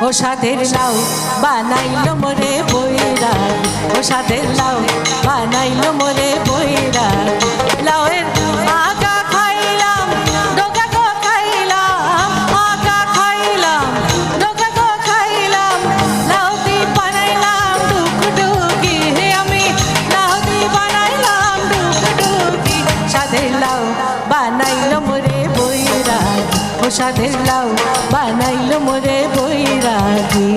ও সাদের লাউ বানাইলো মোরে বৈরাগ, ও সাদের লাউ বানাইলো মোরে বৈরাগ। লাউয়ের আগা খাইলাম, ডোকা গো খাইলাম, আগা খাইলাম, ডোকা গো খাইলাম। লাউ দি বানাইলাম ডুকডুকি, আমি লাউ দি বানাইলাম ডুকডুকি। সাদের লাউ বানাইলো মোরে বৈরাগ, ও সাদের লাউ বানাইলো মোরে বৈরাগী।